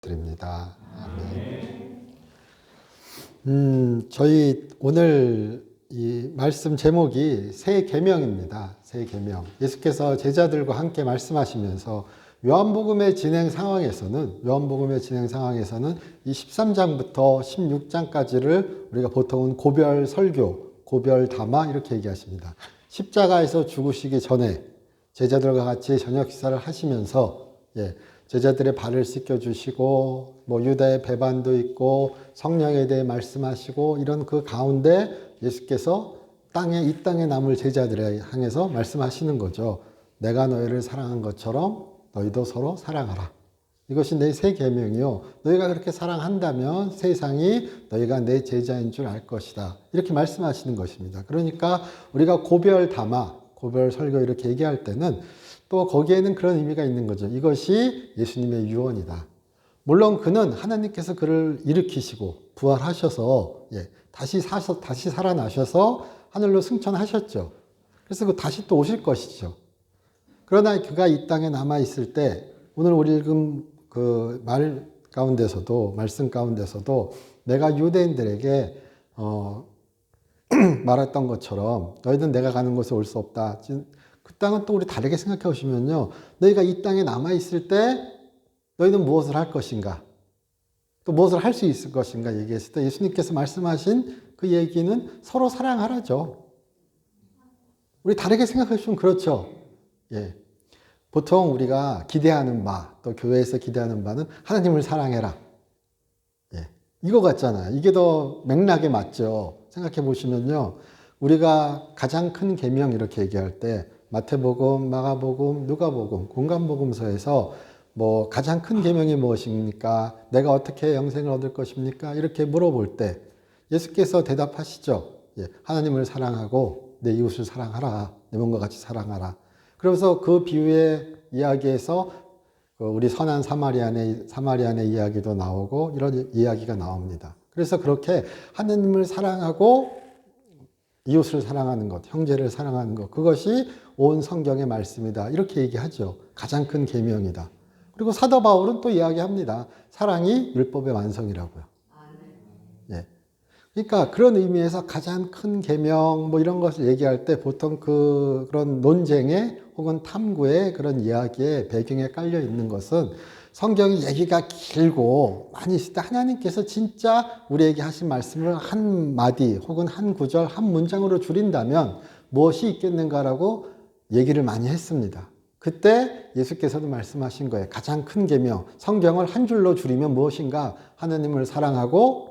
드립니다. 저희 오늘 이 말씀 제목이 새 계명입니다. 새 계명. 예수께서 제자들과 함께 말씀하시면서 요한복음의 진행 상황에서는 이 13장부터 16장까지를 우리가 보통은 고별 설교, 고별 담화 이렇게 얘기하십니다. 십자가에서 죽으시기 전에 제자들과 같이 저녁 식사를 하시면서 제자들의 발을 씻겨주시고 유다의 배반도 있고 성령에 대해 말씀하시고 이런 그 가운데 예수께서 이 땅에 남을 제자들에 향해서 말씀하시는 거죠. 내가 너희를 사랑한 것처럼 너희도 서로 사랑하라. 이것이 내 새 계명이요. 너희가 그렇게 사랑한다면 세상이 너희가 내 제자인 줄 알 것이다. 이렇게 말씀하시는 것입니다. 그러니까 우리가 고별 담화, 고별 설교 이렇게 얘기할 때는 또 거기에는 그런 의미가 있는 거죠. 이것이 예수님의 유언이다. 물론 그는 하나님께서 그를 일으키시고 부활하셔서 다시 살아나셔서 하늘로 승천하셨죠. 그래서 다시 또 오실 것이죠. 그러나 그가 이 땅에 남아 있을 때 오늘 우리 읽은 그 말씀 가운데서도 내가 유대인들에게 말했던 것처럼 너희는 내가 가는 곳에 올 수 없다. 그 땅은 또 우리 다르게 생각해 보시면요. 너희가 이 땅에 남아 있을 때 너희는 무엇을 할 것인가? 또 무엇을 할 수 있을 것인가 얘기했을 때 예수님께서 말씀하신 그 얘기는 서로 사랑하라죠. 우리 다르게 생각해 주시면 그렇죠. 보통 우리가 기대하는 바, 또 교회에서 기대하는 바는 하나님을 사랑해라. 이거 같잖아요. 이게 더 맥락에 맞죠. 생각해 보시면요. 우리가 가장 큰 계명 이렇게 얘기할 때 마태복음, 마가복음, 누가복음, 공간복음서에서 가장 큰 계명이 무엇입니까? 내가 어떻게 영생을 얻을 것입니까? 이렇게 물어볼 때 예수께서 대답하시죠. 하나님을 사랑하고 내 이웃을 사랑하라. 내 몸과 같이 사랑하라. 그러면서 그 비유의 이야기에서 우리 선한 사마리안의 이야기도 나오고 이런 이야기가 나옵니다. 그래서 그렇게 하나님을 사랑하고 이웃을 사랑하는 것, 형제를 사랑하는 것, 그것이 온 성경의 말씀이다. 이렇게 얘기하죠. 가장 큰 계명이다. 그리고 사도 바울은 또 이야기합니다. 사랑이 율법의 완성이라고요. 그러니까 그런 의미에서 가장 큰 계명 이런 것을 얘기할 때 보통 그런 논쟁에 혹은 탐구의 그런 이야기의 배경에 깔려 있는 것은 성경이 얘기가 길고 많이 있을 때 하나님께서 진짜 우리에게 하신 말씀을 한 마디 혹은 한 구절, 한 문장으로 줄인다면 무엇이 있겠는가라고 얘기를 많이 했습니다. 그때 예수께서도 말씀하신 거예요. 가장 큰 계명, 성경을 한 줄로 줄이면 무엇인가? 하나님을 사랑하고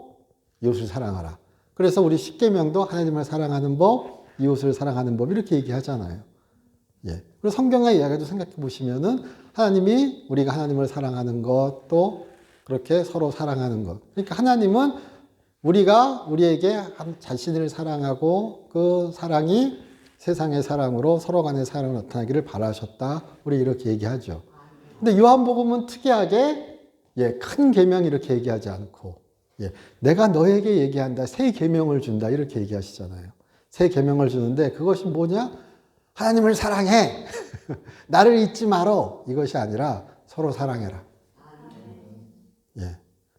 이웃을 사랑하라. 그래서 우리 십계명도 하나님을 사랑하는 법, 이웃을 사랑하는 법 이렇게 얘기하잖아요. 그리고 성경의 이야기도 생각해 보시면은 하나님이 우리가 하나님을 사랑하는 것, 또 그렇게 서로 사랑하는 것. 그러니까 하나님은 우리가 우리에게 자신을 사랑하고 그 사랑이 세상의 사랑으로 서로 간의 사랑을 나타나기를 바라셨다. 우리 이렇게 얘기하죠. 근데 요한복음은 특이하게 큰 계명 이렇게 얘기하지 않고 내가 너에게 얘기한다. 새 계명을 준다. 이렇게 얘기하시잖아요. 새 계명을 주는데 그것이 뭐냐? 하나님을 사랑해. 나를 잊지 말어. 이것이 아니라 서로 사랑해라.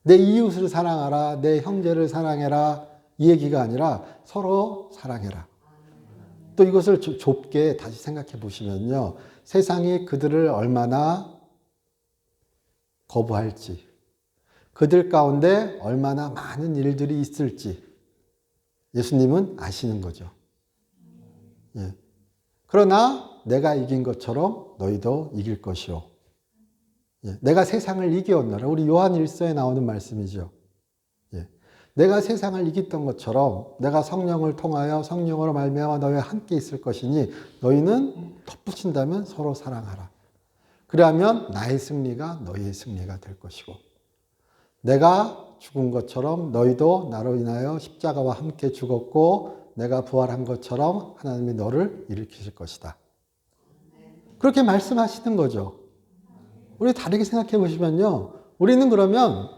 내 이웃을 사랑하라. 내 형제를 사랑해라. 이 얘기가 아니라 서로 사랑해라. 또 이것을 좁게 다시 생각해 보시면요. 세상이 그들을 얼마나 거부할지, 그들 가운데 얼마나 많은 일들이 있을지 예수님은 아시는 거죠. 그러나 내가 이긴 것처럼 너희도 이길 것이요. 내가 세상을 이기었노라. 우리 요한 1서에 나오는 말씀이죠. 내가 세상을 이겼던 것처럼 내가 성령을 통하여 성령으로 말미암아 너희와 함께 있을 것이니 너희는 덧붙인다면 서로 사랑하라. 그러면 나의 승리가 너희의 승리가 될 것이고 내가 죽은 것처럼 너희도 나로 인하여 십자가와 함께 죽었고 내가 부활한 것처럼 하나님이 너를 일으키실 것이다. 그렇게 말씀하시는 거죠. 우리 다르게 생각해 보시면요. 우리는 그러면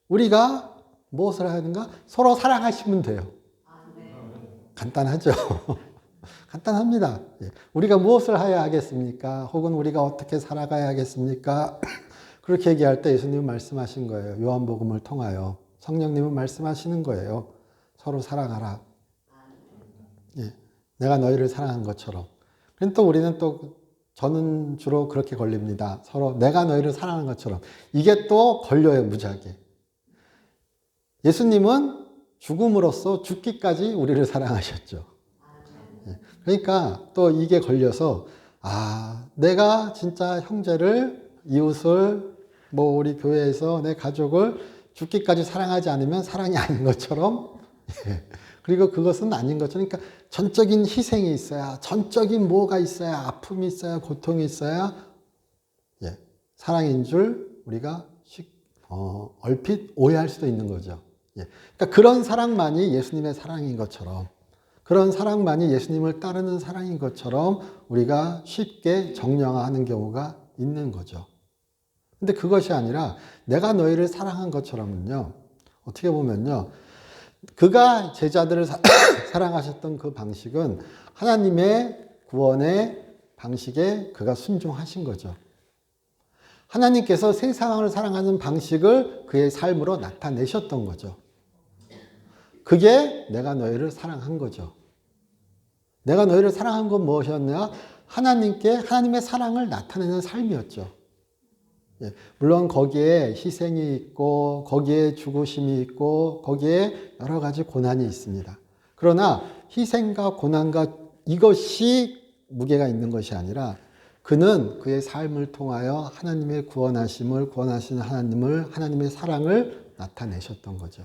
우리가 무엇을 하는가? 서로 사랑하시면 돼요. 간단하죠. 간단합니다. 우리가 무엇을 해야 하겠습니까? 혹은 우리가 어떻게 살아가야 하겠습니까? 그렇게 얘기할 때 예수님은 말씀하신 거예요. 요한복음을 통하여 성령님은 말씀하시는 거예요. 서로 사랑하라. 예, 내가 너희를 사랑한 것처럼. 그럼 또 우리는 또 저는 주로 그렇게 걸립니다. 서로 내가 너희를 사랑하는 것처럼. 이게 또 걸려요, 무지하게. 예수님은 죽음으로써 죽기까지 우리를 사랑하셨죠. 예, 그러니까 또 이게 걸려서 내가 진짜 형제를, 이웃을, 뭐 우리 교회에서 내 가족을 죽기까지 사랑하지 않으면 사랑이 아닌 것처럼, 예, 그리고 그것은 아닌 것처럼, 그러니까 전적인 희생이 있어야, 전적인 뭐가 있어야, 아픔이 있어야, 고통이 있어야, 예, 사랑인 줄 우리가 얼핏 오해할 수도 있는 거죠. 예, 그러니까 그런 사랑만이 예수님의 사랑인 것처럼, 그런 사랑만이 예수님을 따르는 사랑인 것처럼 우리가 쉽게 정령화하는 경우가 있는 거죠. 근데 그것이 아니라 내가 너희를 사랑한 것처럼은요, 어떻게 보면요, 그가 제자들을 사랑하셨던 그 방식은 하나님의 구원의 방식에 그가 순종하신 거죠. 하나님께서 세상을 사랑하는 방식을 그의 삶으로 나타내셨던 거죠. 그게 내가 너희를 사랑한 거죠. 내가 너희를 사랑한 건 무엇이었냐? 하나님의 사랑을 나타내는 삶이었죠. 예, 물론 거기에 희생이 있고 거기에 죽으심이 있고 거기에 여러 가지 고난이 있습니다. 그러나 희생과 고난과 이것이 무게가 있는 것이 아니라 그는 그의 삶을 통하여 하나님의 구원하심을, 구원하시는 하나님을, 하나님의 사랑을 나타내셨던 거죠.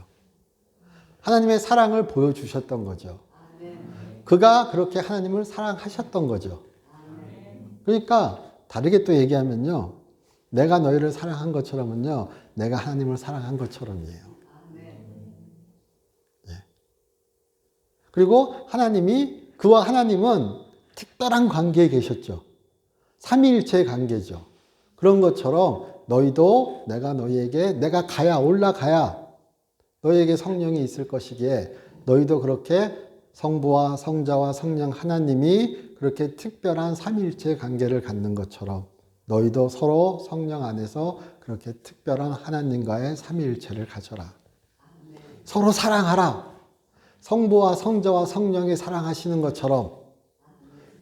하나님의 사랑을 보여주셨던 거죠. 그가 그렇게 하나님을 사랑하셨던 거죠. 그러니까 다르게 또 얘기하면요, 내가 너희를 사랑한 것처럼은요, 내가 하나님을 사랑한 것처럼이에요. 예. 그리고 그와 하나님은 특별한 관계에 계셨죠. 삼위일체의 관계죠. 그런 것처럼 너희도 내가 올라가야 너희에게 성령이 있을 것이기에 너희도 그렇게 성부와 성자와 성령 하나님이 그렇게 특별한 삼위일체의 관계를 갖는 것처럼 너희도 서로 성령 안에서 그렇게 특별한 하나님과의 삼위일체를 가져라. 서로 사랑하라. 성부와 성자와 성령이 사랑하시는 것처럼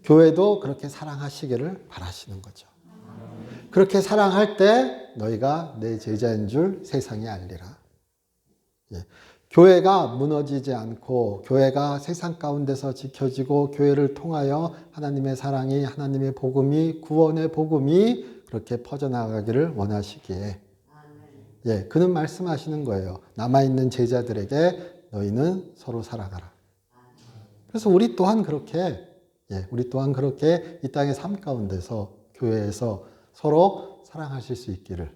교회도 그렇게 사랑하시기를 바라시는 거죠. 그렇게 사랑할 때 너희가 내 제자인 줄 세상에 알리라. 예. 교회가 무너지지 않고 교회가 세상 가운데서 지켜지고 교회를 통하여 하나님의 사랑이, 하나님의 복음이, 구원의 복음이 그렇게 퍼져나가기를 원하시기에, 예, 그는 말씀하시는 거예요. 남아있는 제자들에게 너희는 서로 사랑하라. 그래서 우리 또한 그렇게 이 땅의 삶 가운데서 교회에서 서로 사랑하실 수 있기를,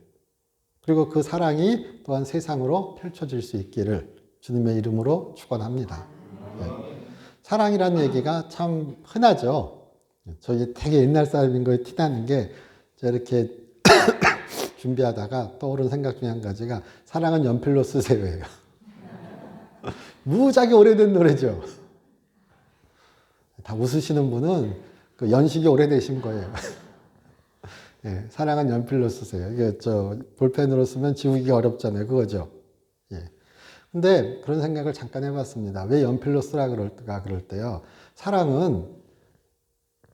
그리고 그 사랑이 또한 세상으로 펼쳐질 수 있기를 주님의 이름으로 축원합니다. 예. 사랑이라는 얘기가 참 흔하죠. 저희 되게 옛날 사람인 거에 티나는 게, 제가 이렇게 준비하다가 떠오른 생각 중에 한 가지가 사랑은 연필로 쓰세요예요. 무지하게 오래된 노래죠. 다 웃으시는 분은 그 연식이 오래되신 거예요. 예, 사랑은 연필로 쓰세요. 이게 볼펜으로 쓰면 지우기가 어렵잖아요. 그거죠. 예. 근데 그런 생각을 잠깐 해봤습니다. 왜 연필로 쓰라 그럴 때요. 사랑은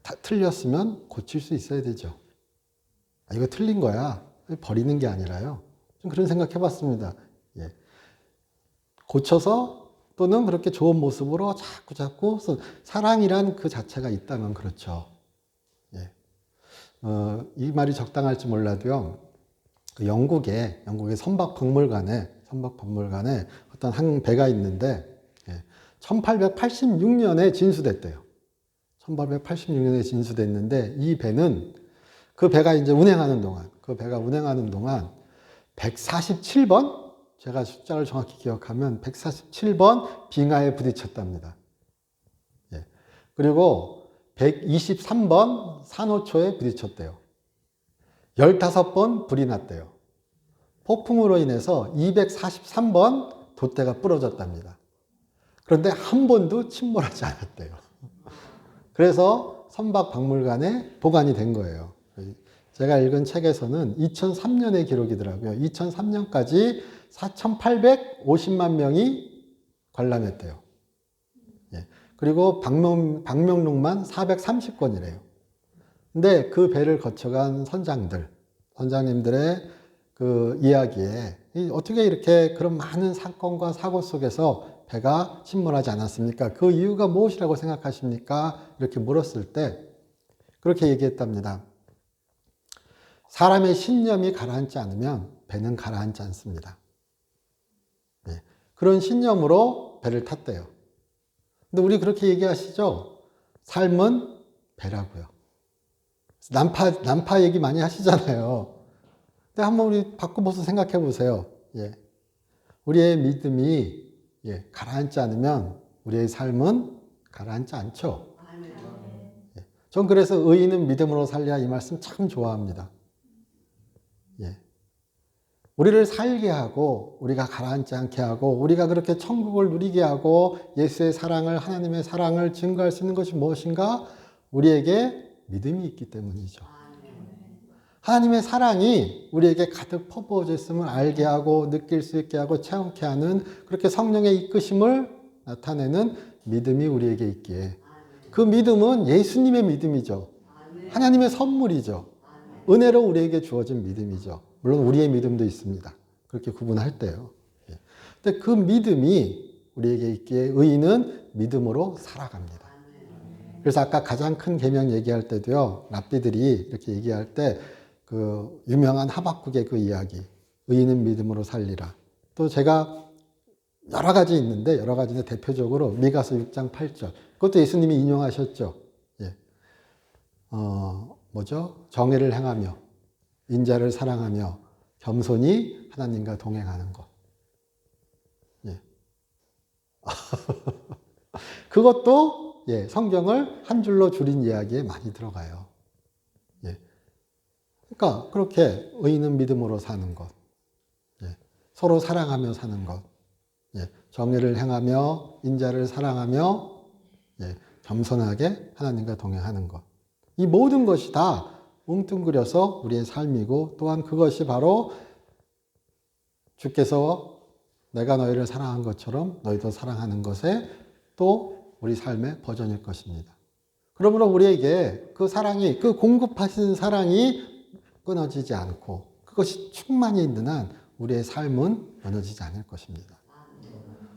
다 틀렸으면 고칠 수 있어야 되죠. 이거 틀린 거야. 버리는 게 아니라요. 좀 그런 생각 해봤습니다. 예. 고쳐서 또는 그렇게 좋은 모습으로 자꾸 사랑이란 그 자체가 있다면 그렇죠. 예. 이 말이 적당할지 몰라도요. 그 영국의 선박박물관에 어떤 한 배가 있는데, 예, 1886년에 진수됐대요. 1886년에 진수됐는데 이 배는 그 배가 이제 운행하는 동안 147번, 제가 숫자를 정확히 기억하면 147번 빙하에 부딪혔답니다. 예. 그리고 123번 산호초에 부딪혔대요. 15번 불이 났대요. 폭풍으로 인해서 243번 돛대가 부러졌답니다. 그런데 한 번도 침몰하지 않았대요. 그래서 선박박물관에 보관이 된 거예요. 제가 읽은 책에서는 2003년의 기록이더라고요. 2003년까지 4,850만 명이 관람했대요. 예. 그리고 방명록만 430권이래요. 근데 그 배를 거쳐간 선장님들의 그 이야기에 어떻게 이렇게 그런 많은 사건과 사고 속에서 배가 침몰하지 않았습니까? 그 이유가 무엇이라고 생각하십니까? 이렇게 물었을 때 그렇게 얘기했답니다. 사람의 신념이 가라앉지 않으면 배는 가라앉지 않습니다. 네. 그런 신념으로 배를 탔대요. 근데 우리 그렇게 얘기하시죠? 삶은 배라고요. 난파 얘기 많이 하시잖아요. 근데 한번 우리 바꿔보서 생각해 보세요. 예. 우리의 믿음이 가라앉지 않으면 우리의 삶은 가라앉지 않죠. 예. 전 그래서 의인은 믿음으로 살리라 이 말씀 참 좋아합니다. 예. 우리를 살게 하고 우리가 가라앉지 않게 하고 우리가 그렇게 천국을 누리게 하고 예수의 사랑을 하나님의 사랑을 증거할 수 있는 것이 무엇인가? 우리에게 믿음이 있기 때문이죠. 하나님의 사랑이 우리에게 가득 퍼부어져 있음을 알게 하고 느낄 수 있게 하고 체험케 하는 그렇게 성령의 이끄심을 나타내는 믿음이 우리에게 있기에 그 믿음은 예수님의 믿음이죠. 하나님의 선물이죠. 은혜로 우리에게 주어진 믿음이죠. 물론 우리의 믿음도 있습니다. 그렇게 구분할 때요. 근데 그 믿음이 우리에게 있기에 의인은 믿음으로 살아갑니다. 그래서 아까 가장 큰 계명 얘기할 때도요. 랍비들이 이렇게 얘기할 때 그 유명한 하박국의 그 이야기, 의인은 믿음으로 살리라. 또 제가 여러 가지 있는데 여러 가지인데 대표적으로 미가서 6장 8절. 그것도 예수님이 인용하셨죠. 예. 뭐죠? 정의를 행하며 인자를 사랑하며 겸손히 하나님과 동행하는 것. 예. 그것도 성경을 한 줄로 줄인 이야기에 많이 들어가요. 예. 그러니까 그렇게 의인은 믿음으로 사는 것, 서로 사랑하며 사는 것, 정의를 행하며 인자를 사랑하며 겸손하게 하나님과 동행하는 것. 이 모든 것이 다 뭉뚱그려서 우리의 삶이고 또한 그것이 바로 주께서 내가 너희를 사랑한 것처럼 너희도 사랑하는 것에 또 우리 삶의 버전일 것입니다. 그러므로 우리에게 그 사랑이, 그 공급하신 사랑이 끊어지지 않고 그것이 충만히 있는 한 우리의 삶은 무너지지 않을 것입니다.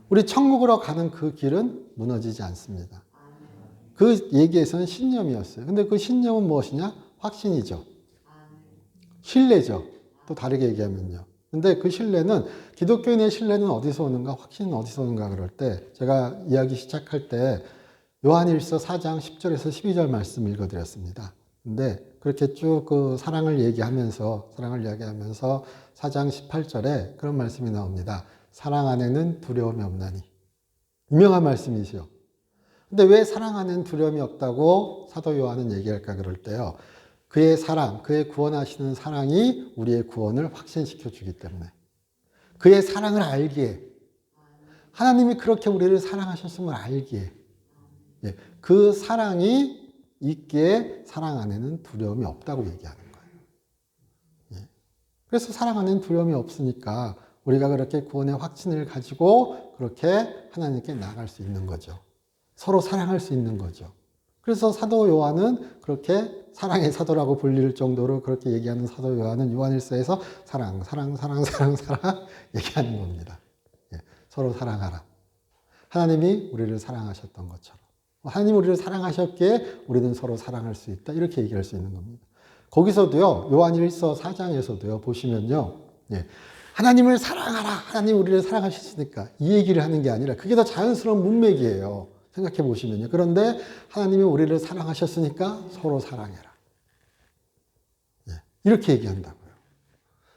우리 천국으로 가는 그 길은 무너지지 않습니다. 그 얘기에서는 신념이었어요. 근데 그 신념은 무엇이냐? 확신이죠. 신뢰죠. 또 다르게 얘기하면요. 근데 그 신뢰는, 기독교인의 신뢰는 어디서 오는가? 확신은 어디서 오는가? 그럴 때 제가 이야기 시작할 때 요한일서 4장 10절에서 12절 말씀 읽어드렸습니다. 근데 그렇게 쭉 그 사랑을 이야기하면서 4장 18절에 그런 말씀이 나옵니다. 사랑 안에는 두려움이 없나니. 유명한 말씀이시요. 근데 왜 사랑 안에는 두려움이 없다고 사도 요한은 얘기할까 그럴 때요. 그의 사랑, 그의 구원하시는 사랑이 우리의 구원을 확신시켜 주기 때문에. 그의 사랑을 알기에, 하나님이 그렇게 우리를 사랑하셨음을 알기에, 그 사랑이 있기에 사랑 안에는 두려움이 없다고 얘기하는 거예요. 그래서 사랑 안에는 두려움이 없으니까 우리가 그렇게 구원의 확신을 가지고 그렇게 하나님께 나아갈 수 있는 거죠. 서로 사랑할 수 있는 거죠. 그래서 사도 요한은 그렇게 사랑의 사도라고 불릴 정도로 그렇게 얘기하는 사도 요한은 요한일서에서 사랑 얘기하는 겁니다. 서로 사랑하라. 하나님이 우리를 사랑하셨던 것처럼. 하나님이 우리를 사랑하셨기에 우리는 서로 사랑할 수 있다. 이렇게 얘기할 수 있는 겁니다. 거기서도요, 요한일서 4장에서도요, 보시면요, 하나님을 사랑하라. 하나님 우리를 사랑하셨으니까. 이 얘기를 하는 게 아니라 그게 더 자연스러운 문맥이에요. 생각해 보시면요. 그런데 하나님이 우리를 사랑하셨으니까 서로 사랑해라. 이렇게 얘기한다고요.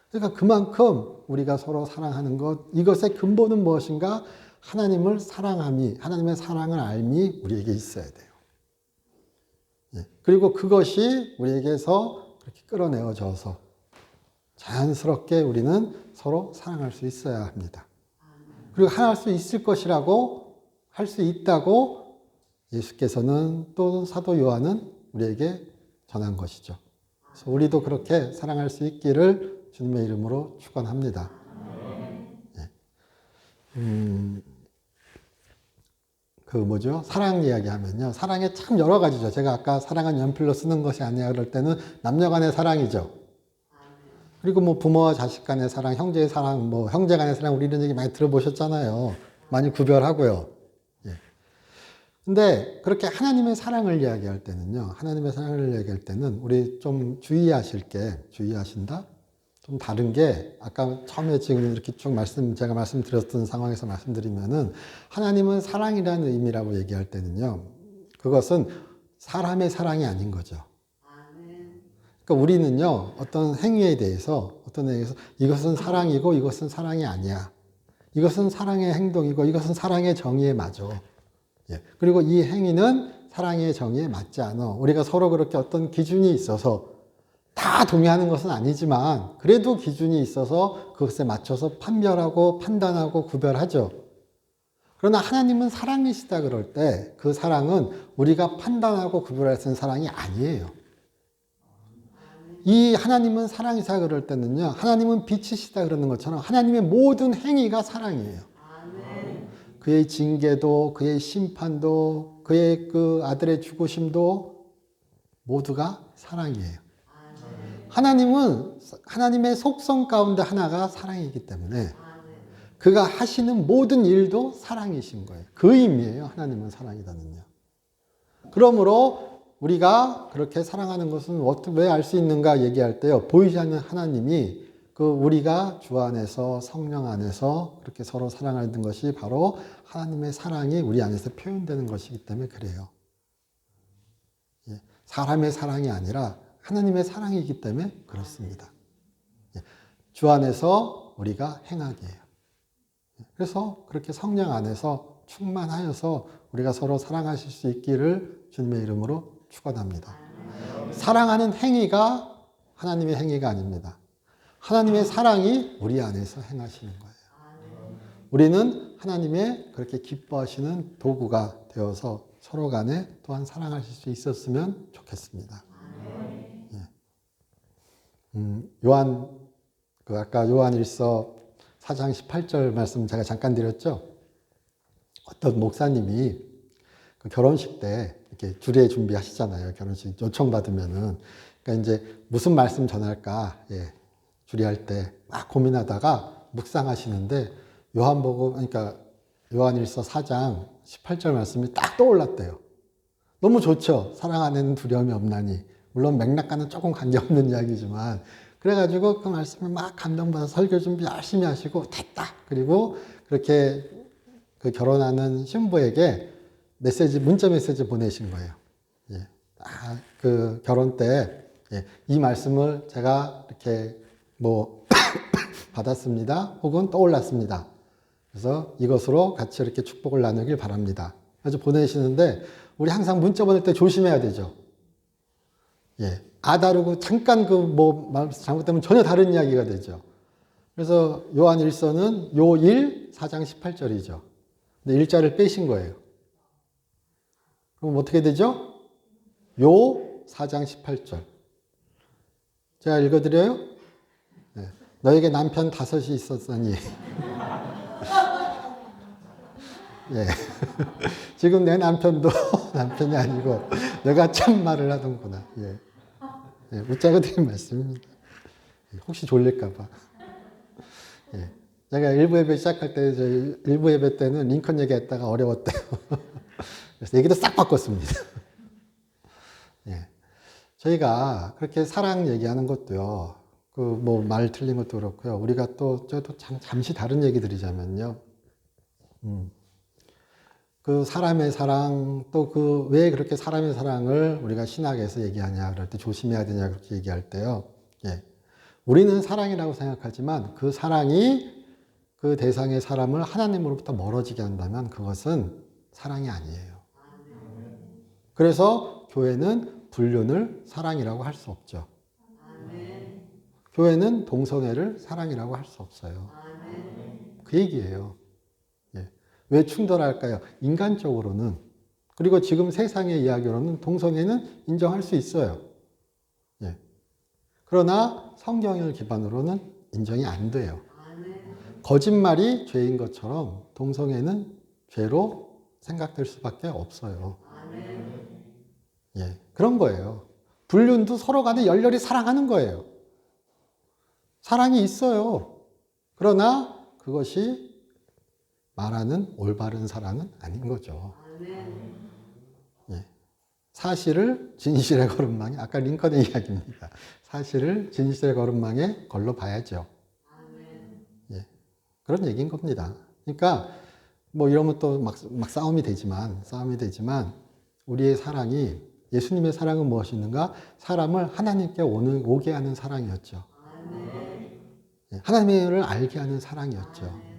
그러니까 그만큼 우리가 서로 사랑하는 것, 이것의 근본은 무엇인가? 하나님을 사랑함이, 하나님의 사랑을 알미 우리에게 있어야 돼요. 그리고 그것이 우리에게서 그렇게 끌어내어져서 자연스럽게 우리는 서로 사랑할 수 있어야 합니다. 그리고 할 수 있을 것이라고, 할 수 있다고 예수께서는 또 사도 요한은 우리에게 전한 것이죠. 그래서 우리도 그렇게 사랑할 수 있기를 주님의 이름으로 축원합니다. 예. 사랑 이야기 하면요. 사랑에 참 여러 가지죠. 제가 아까 사랑은 연필로 쓰는 것이 아니야 그럴 때는 남녀 간의 사랑이죠. 그리고 뭐 부모와 자식 간의 사랑, 형제의 사랑, 뭐 형제 간의 사랑, 우리 이런 얘기 많이 들어보셨잖아요. 많이 구별하고요. 예. 근데 그렇게 하나님의 사랑을 이야기할 때는요. 하나님의 사랑을 이야기할 때는 우리 좀 주의하신다? 좀 다른 게 아까 처음에 지금 이렇게 쭉 제가 말씀드렸던 상황에서 말씀드리면은 하나님은 사랑이라는 의미라고 얘기할 때는요. 그것은 사람의 사랑이 아닌 거죠. 그러니까 우리는요. 어떤 행위에 대해서 이것은 사랑이고 이것은 사랑이 아니야. 이것은 사랑의 행동이고 이것은 사랑의 정의에 맞아. 예. 그리고 이 행위는 사랑의 정의에 맞지 않아. 우리가 서로 그렇게 어떤 기준이 있어서 다 동의하는 것은 아니지만 그래도 기준이 있어서 그것에 맞춰서 판별하고 판단하고 구별하죠. 그러나 하나님은 사랑이시다 그럴 때 그 사랑은 우리가 판단하고 구별할 수 있는 사랑이 아니에요. 이 하나님은 사랑이시다 그럴 때는요. 하나님은 빛이시다 그러는 것처럼 하나님의 모든 행위가 사랑이에요. 그의 징계도 그의 심판도 그의 그 아들의 죽으심도 모두가 사랑이에요. 하나님은 하나님의 속성 가운데 하나가 사랑이기 때문에 그가 하시는 모든 일도 사랑이신 거예요. 그 의미예요. 하나님은 사랑이다는요. 그러므로 우리가 그렇게 사랑하는 것은 왜 알 수 있는가 얘기할 때요. 보이지 않는 하나님이 우리가 주 안에서 성령 안에서 그렇게 서로 사랑하는 것이 바로 하나님의 사랑이 우리 안에서 표현되는 것이기 때문에 그래요. 예. 사람의 사랑이 아니라 하나님의 사랑이기 때문에 그렇습니다. 주 안에서 우리가 행하게 해요. 그래서 그렇게 성령 안에서 충만하여서 우리가 서로 사랑하실 수 있기를 주님의 이름으로 축원합니다. 사랑하는 행위가 하나님의 행위가 아닙니다. 하나님의 사랑이 우리 안에서 행하시는 거예요. 우리는 하나님의 그렇게 기뻐하시는 도구가 되어서 서로 간에 또한 사랑하실 수 있었으면 좋겠습니다. 아까 요한일서 4장 18절 말씀 제가 잠깐 드렸죠? 어떤 목사님이 그 결혼식 때 이렇게 주례 준비하시잖아요. 결혼식 요청받으면은. 그러니까 이제 무슨 말씀 전할까, 주례할 때 막 고민하다가 묵상하시는데 그러니까 요한일서 4장 18절 말씀이 딱 떠올랐대요. 너무 좋죠? 사랑 안에는 두려움이 없나니. 물론 맥락과는 조금 관계없는 이야기지만 그래가지고 그 말씀을 막 감동받아서 설교 준비 열심히 하시고 됐다. 그리고 그렇게 그 결혼하는 신부에게 문자 메시지 보내신 거예요. 예. 그 결혼 때 이 말씀을 제가 이렇게 받았습니다. 혹은 떠올랐습니다. 그래서 이것으로 같이 이렇게 축복을 나누길 바랍니다. 그래서 보내시는데 우리 항상 문자 보낼 때 조심해야 되죠. 다르고 잠깐 잘못되면 전혀 다른 이야기가 되죠. 그래서 요한 1서는 요 1, 4장 18절이죠. 근데 일자를 빼신 거예요. 그럼 어떻게 되죠? 요 4장 18절. 제가 읽어드려요? 너에게 남편 5이 있었으니. 지금 내 남편도 남편이 아니고 내가 참 말을 하던구나. 웃자고 드린 말씀입니다. 혹시 졸릴까봐. 제가 일부 예배 시작할 때, 일부 예배 때는 링컨 얘기했다가 어려웠대요. 그래서 얘기도 싹 바꿨습니다. 저희가 그렇게 사랑 얘기하는 것도요, 말 틀린 것도 그렇고요. 우리가 저도 잠시 다른 얘기 드리자면요. 그 사람의 사랑, 또 왜 그렇게 사람의 사랑을 우리가 신학에서 얘기하냐, 그럴 때 조심해야 되냐, 그렇게 얘기할 때요. 우리는 사랑이라고 생각하지만 그 사랑이 그 대상의 사람을 하나님으로부터 멀어지게 한다면 그것은 사랑이 아니에요. 그래서 교회는 불륜을 사랑이라고 할 수 없죠. 교회는 동성애를 사랑이라고 할 수 없어요. 그 얘기예요. 왜 충돌할까요? 인간적으로는. 그리고 지금 세상의 이야기로는 동성애는 인정할 수 있어요. 그러나 성경을 기반으로는 인정이 안 돼요. 거짓말이 죄인 것처럼 동성애는 죄로 생각될 수밖에 없어요. 예, 그런 거예요. 불륜도 서로 간에 열렬히 사랑하는 거예요. 사랑이 있어요. 그러나 그것이 말하는 올바른 사랑은 아닌 거죠. 예. 사실을 진실의 거룩망에, 아까 링컨의 이야기입니다. 사실을 진실의 거룩망에 걸러 봐야죠. 예. 그런 얘기인 겁니다. 그러니까 뭐 이러면 또 막 싸움이 되지만 우리의 사랑이, 예수님의 사랑은 무엇이었는가? 사람을 하나님께 오게 하는 사랑이었죠. 예. 하나님을 알게 하는 사랑이었죠.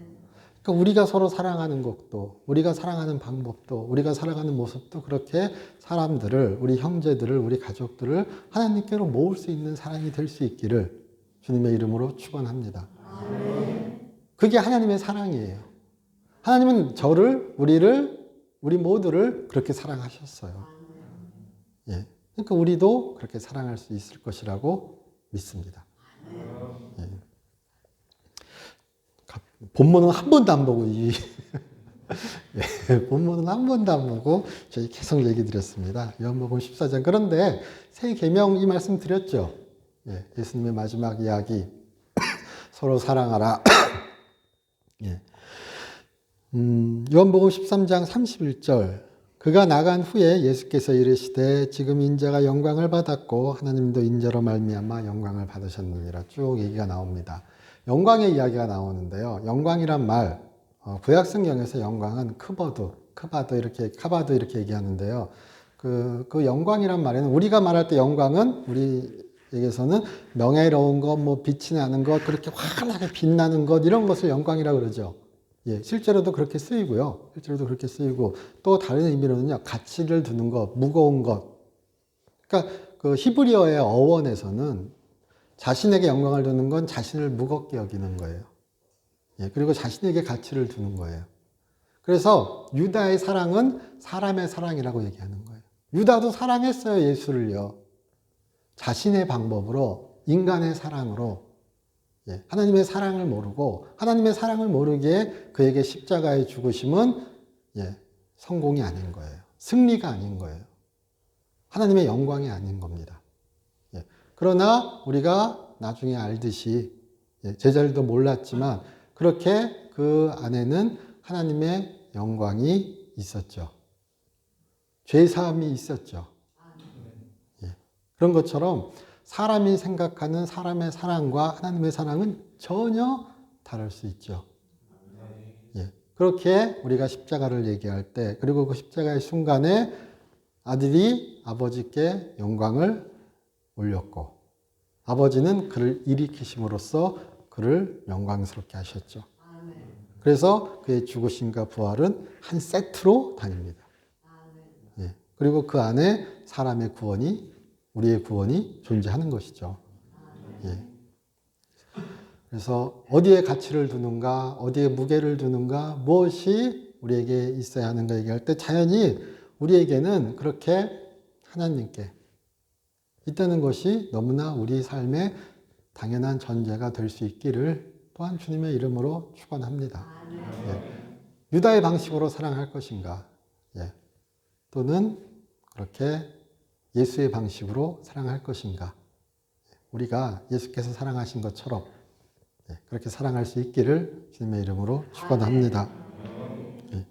그러니까 우리가 서로 사랑하는 것도, 우리가 사랑하는 방법도, 우리가 살아가는 모습도 그렇게 사람들을, 우리 형제들을, 우리 가족들을 하나님께로 모을 수 있는 사랑이 될 수 있기를 주님의 이름으로 축원합니다. 그게 하나님의 사랑이에요. 하나님은 저를, 우리 모두를 그렇게 사랑하셨어요. 예. 그러니까 우리도 그렇게 사랑할 수 있을 것이라고 믿습니다. 예. 본문은 한 번도 안 보고 예, 본문은 한 번도 안 보고 저희 계속 얘기 드렸습니다. 요한복음 14장. 그런데 새 계명 이 말씀 드렸죠. 예, 예수님의 마지막 이야기 서로 사랑하라. 예. 요한복음 13장 31절. 그가 나간 후에 예수께서 이르시되 지금 인자가 영광을 받았고 하나님도 인자로 말미암아 영광을 받으셨느니라. 쭉 얘기가 나옵니다. 영광의 이야기가 나오는데요. 영광이란 말, 구약 성경에서 영광은 카바도 이렇게 얘기하는데요. 그 영광이란 말에는 우리가 말할 때 영광은 우리에게서는 명예로운 것, 뭐 빛이 나는 것, 그렇게 환하게 빛나는 것 이런 것을 영광이라고 그러죠. 예, 실제로도 그렇게 쓰이고요. 또 다른 의미로는요, 가치를 두는 것, 무거운 것. 그러니까 그 히브리어의 어원에서는 자신에게 영광을 두는 건 자신을 무겁게 여기는 거예요. 예, 그리고 자신에게 가치를 두는 거예요. 그래서 유다의 사랑은 사람의 사랑이라고 얘기하는 거예요. 유다도 사랑했어요, 예수를요. 자신의 방법으로, 인간의 사랑으로. 예, 하나님의 사랑을 모르고, 하나님의 사랑을 모르기에 그에게 십자가의 죽으심은 예, 성공이 아닌 거예요. 승리가 아닌 거예요. 하나님의 영광이 아닌 겁니다. 그러나 우리가 나중에 알듯이 제자들도 몰랐지만 그렇게 그 안에는 하나님의 영광이 있었죠. 죄사함이 있었죠. 그런 것처럼 사람이 생각하는 사람의 사랑과 하나님의 사랑은 전혀 다를 수 있죠. 그렇게 우리가 십자가를 얘기할 때, 그리고 그 십자가의 순간에 아들이 아버지께 영광을 올렸고 아버지는 그를 일으키심으로써 그를 영광스럽게 하셨죠. 그래서 그의 죽으심과 부활은 한 세트로 다닙니다. 예. 그리고 그 안에 사람의 구원이, 우리의 구원이 존재하는 것이죠. 예. 그래서 어디에 가치를 두는가, 어디에 무게를 두는가, 무엇이 우리에게 있어야 하는가 얘기할 때 자연히 우리에게는 그렇게 하나님께 있다는 것이 너무나 우리 삶의 당연한 전제가 될 수 있기를 또한 주님의 이름으로 축원합니다. 예. 유다의 방식으로 사랑할 것인가? 예. 또는 그렇게 예수의 방식으로 사랑할 것인가? 우리가 예수께서 사랑하신 것처럼 예. 그렇게 사랑할 수 있기를 주님의 이름으로 축원합니다. 예.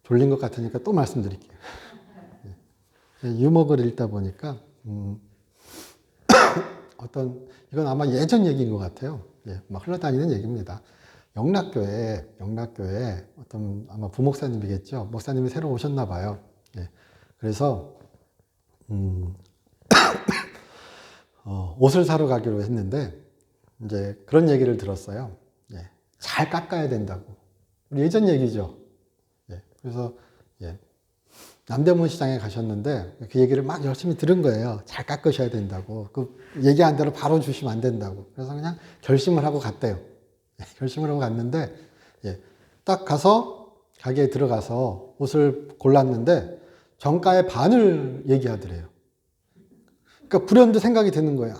졸린 것 같으니까 또 말씀드릴게요. 유목을 읽다 보니까 이건 아마 예전 얘기인 것 같아요. 예, 막 흘러다니는 얘기입니다. 영락교회 어떤 아마 부목사님이겠죠. 목사님이 새로 오셨나 봐요. 예, 그래서 옷을 사러 가기로 했는데 이제 그런 얘기를 들었어요. 예, 잘 깎아야 된다고. 우리 예전 얘기죠. 예, 그래서 예. 남대문 시장에 가셨는데 그 얘기를 막 열심히 들은 거예요. 잘 깎으셔야 된다고. 그 얘기한 대로 바로 주시면 안 된다고. 그래서 그냥 결심을 하고 갔대요. 결심을 하고 갔는데 딱 가서 가게에 들어가서 옷을 골랐는데 정가의 반을 얘기하더래요. 그러니까 불현듯 생각이 드는 거예요.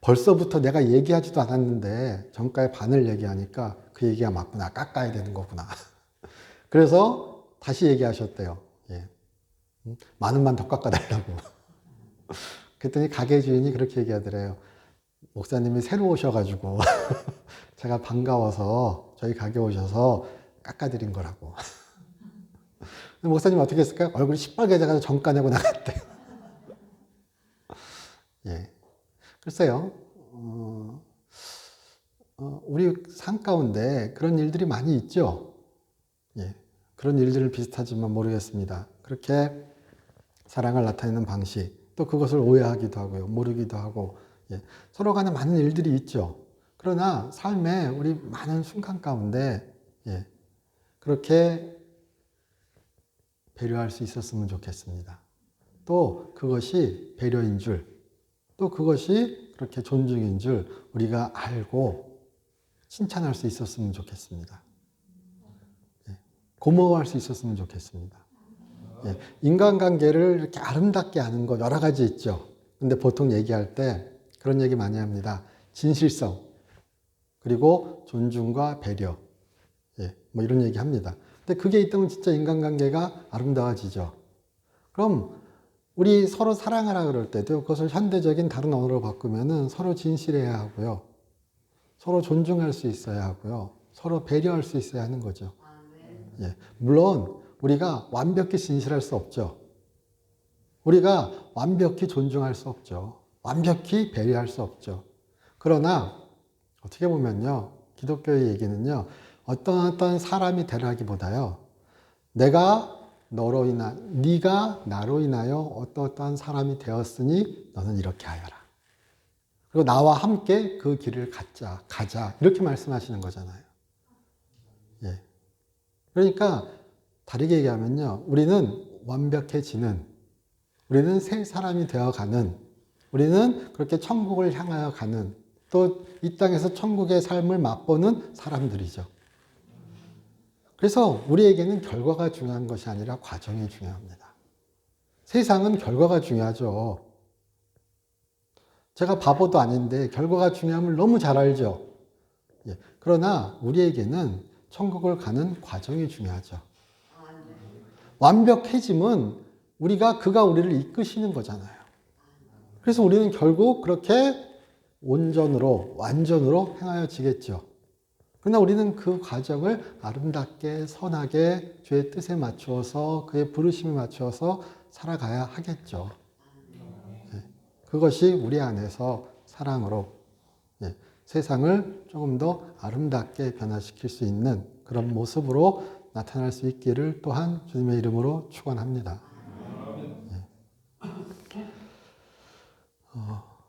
벌써부터 내가 얘기하지도 않았는데 정가의 반을 얘기하니까 그 얘기가 맞구나. 깎아야 되는 거구나. 그래서 다시 얘기하셨대요. 예. 만 원만 더 깎아달라고. 그랬더니 가게 주인이 그렇게 얘기하더래요. 목사님이 새로 오셔가지고 제가 반가워서 저희 가게 오셔서 깎아드린 거라고. 목사님 어떻게 했을까요? 얼굴이 시뻘개져가지고 정가 내고 나갔대요. 예. 글쎄요, 우리 삶 가운데 그런 일들이 많이 있죠. 예. 그런 일들은 비슷하지만 모르겠습니다. 그렇게 사랑을 나타내는 방식, 또 그것을 오해하기도 하고요, 모르기도 하고, 예. 서로 간에 많은 일들이 있죠. 그러나 삶에 우리 많은 순간 가운데, 예. 그렇게 배려할 수 있었으면 좋겠습니다. 또 그것이 배려인 줄, 또 그것이 그렇게 존중인 줄 우리가 알고 칭찬할 수 있었으면 좋겠습니다. 예. 고마워할 수 있었으면 좋겠습니다. 예. 인간관계를 이렇게 아름답게 하는 거 여러 가지 있죠. 근데 보통 얘기할 때 그런 얘기 많이 합니다. 진실성, 그리고 존중과 배려. 예. 뭐 이런 얘기 합니다. 근데 그게 있다면 진짜 인간관계가 아름다워지죠. 그럼 우리 서로 사랑하라 그럴 때도 그것을 현대적인 다른 언어로 바꾸면은 서로 진실해야 하고요. 서로 존중할 수 있어야 하고요. 서로 배려할 수 있어야 하는 거죠. 예. 물론 우리가 완벽히 진실할 수 없죠. 우리가 완벽히 존중할 수 없죠. 완벽히 배려할 수 없죠. 그러나 어떻게 보면요, 기독교의 얘기는요, 어떤 사람이 되라기보다요, 내가 너로 네가 나로 인하여 어떠한 사람이 되었으니 너는 이렇게 하여라. 그리고 나와 함께 그 길을 가자. 이렇게 말씀하시는 거잖아요. 예. 그러니까 다르게 얘기하면요, 우리는 완벽해지는, 우리는 새 사람이 되어가는, 우리는 그렇게 천국을 향하여 가는, 또 이 땅에서 천국의 삶을 맛보는 사람들이죠. 그래서 우리에게는 결과가 중요한 것이 아니라 과정이 중요합니다. 세상은 결과가 중요하죠. 제가 바보도 아닌데 결과가 중요함을 너무 잘 알죠. 예. 그러나 우리에게는 천국을 가는 과정이 중요하죠. 완벽해짐은 그가 우리를 이끄시는 거잖아요. 그래서 우리는 결국 그렇게 온전으로, 완전으로 행하여지겠죠. 그러나 우리는 그 과정을 아름답게, 선하게 주의 뜻에 맞추어서, 그의 부르심에 맞추어서 살아가야 하겠죠. 예. 그것이 우리 안에서 사랑으로, 예. 세상을 조금 더 아름답게 변화시킬 수 있는 그런 모습으로 나타날 수 있기를 또한 주님의 이름으로 축원합니다. 예.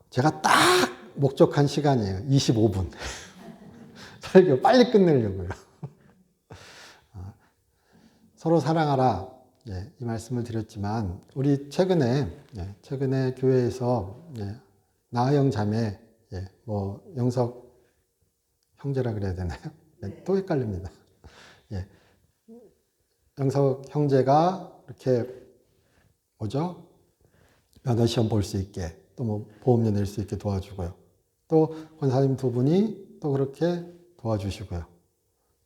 제가 딱 목적한 시간이에요. 25분. 설교 빨리 끝내려고요. 서로 사랑하라. 예, 이 말씀을 드렸지만 우리 최근에 교회에서 나아영 자매, 뭐 영석 형제라 그래야 되나요? 또 헷갈립니다. 예, 영석 형제가 이렇게 뭐죠? 면허 시험 볼 수 있게, 또 뭐 보험료 낼 수 있게 도와주고요. 또 권사님 두 분이 또 그렇게 도와주시고요.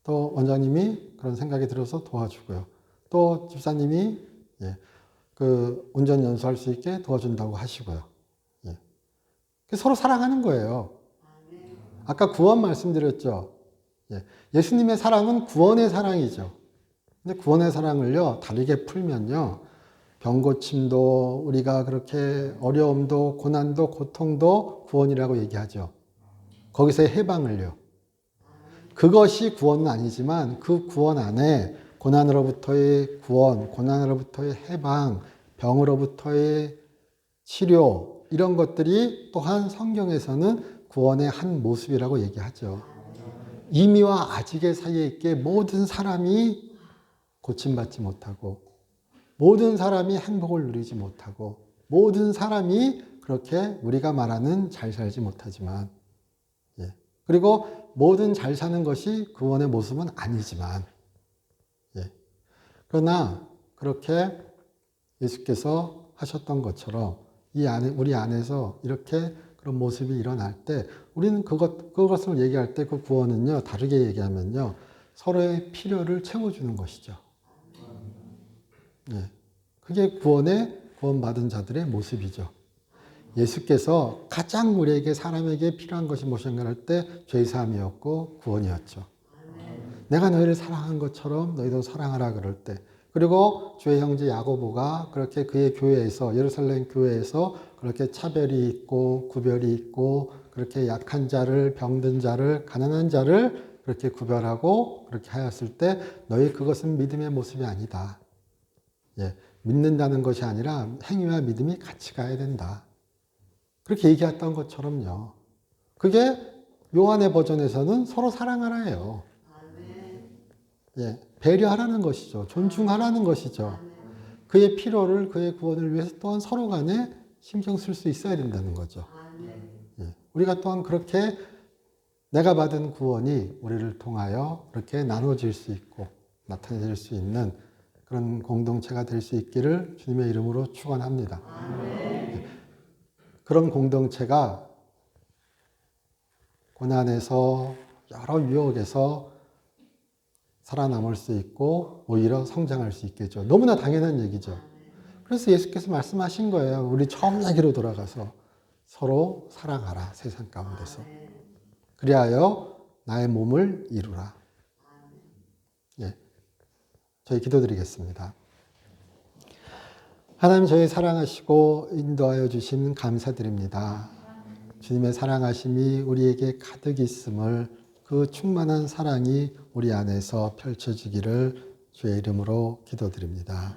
또 원장님이 그런 생각이 들어서 도와주고요. 또 집사님이 그 운전 연수할 수 있게 도와준다고 하시고요. 예. 서로 사랑하는 거예요. 아까 구원 말씀드렸죠. 예. 예수님의 사랑은 구원의 사랑이죠. 근데 구원의 사랑을요, 다르게 풀면요, 병고침도 우리가 그렇게 어려움도 고난도 고통도 구원이라고 얘기하죠. 거기서의 해방을요. 그것이 구원은 아니지만 그 구원 안에 고난으로부터의 구원, 고난으로부터의 해방, 병으로부터의 치료, 이런 것들이 또한 성경에서는 구원의 한 모습이라고 얘기하죠. 이미와 아직의 사이에 있게 모든 사람이 고침받지 못하고, 모든 사람이 행복을 누리지 못하고, 모든 사람이 그렇게 우리가 말하는 잘 살지 못하지만, 그리고 모든 잘 사는 것이 구원의 모습은 아니지만, 그러나 그렇게 예수께서 하셨던 것처럼 우리 안에서 이렇게 그런 모습이 일어날 때 우리는 그것을 얘기할 때 그 구원은요, 다르게 얘기하면요, 서로의 필요를 채워주는 것이죠. 예. 그게 구원받은 자들의 모습이죠. 예수께서 가장 우리에게 사람에게 필요한 것이 무엇인가 할 때 죄사함이었고 구원이었죠. 내가 너희를 사랑한 것처럼 너희도 사랑하라 그럴 때, 그리고 주의 형제 야고보가 그렇게 그의 교회에서, 예루살렘 교회에서 그렇게 차별이 있고 구별이 있고 그렇게 약한 자를, 병든 자를, 가난한 자를 그렇게 구별하고 그렇게 하였을 때 너희 그것은 믿음의 모습이 아니다. 예, 믿는다는 것이 아니라 행위와 믿음이 같이 가야 된다. 그렇게 얘기했던 것처럼요. 그게 요한의 버전에서는 서로 사랑하라예요. 예, 배려하라는 것이죠. 존중하라는 것이죠. 그의 필요를, 그의 구원을 위해서 또한 서로 간에 신경 쓸 수 있어야 된다는 거죠. 예, 우리가 또한 그렇게 내가 받은 구원이 우리를 통하여 그렇게 나눠질 수 있고 나타낼 수 있는 그런 공동체가 될 수 있기를 주님의 이름으로 축원합니다. 예, 그런 공동체가 고난에서 여러 유혹에서 살아남을 수 있고 오히려 성장할 수 있겠죠. 너무나 당연한 얘기죠. 그래서 예수께서 말씀하신 거예요. 우리 처음 얘기로 돌아가서 서로 사랑하라, 세상 가운데서. 그리하여 나의 몸을 이루라. 예, 저희 기도드리겠습니다. 하나님, 저희 사랑하시고 인도하여 주신 감사드립니다. 주님의 사랑하심이 우리에게 가득 있음을, 그 충만한 사랑이 우리 안에서 펼쳐지기를 주의 이름으로 기도드립니다.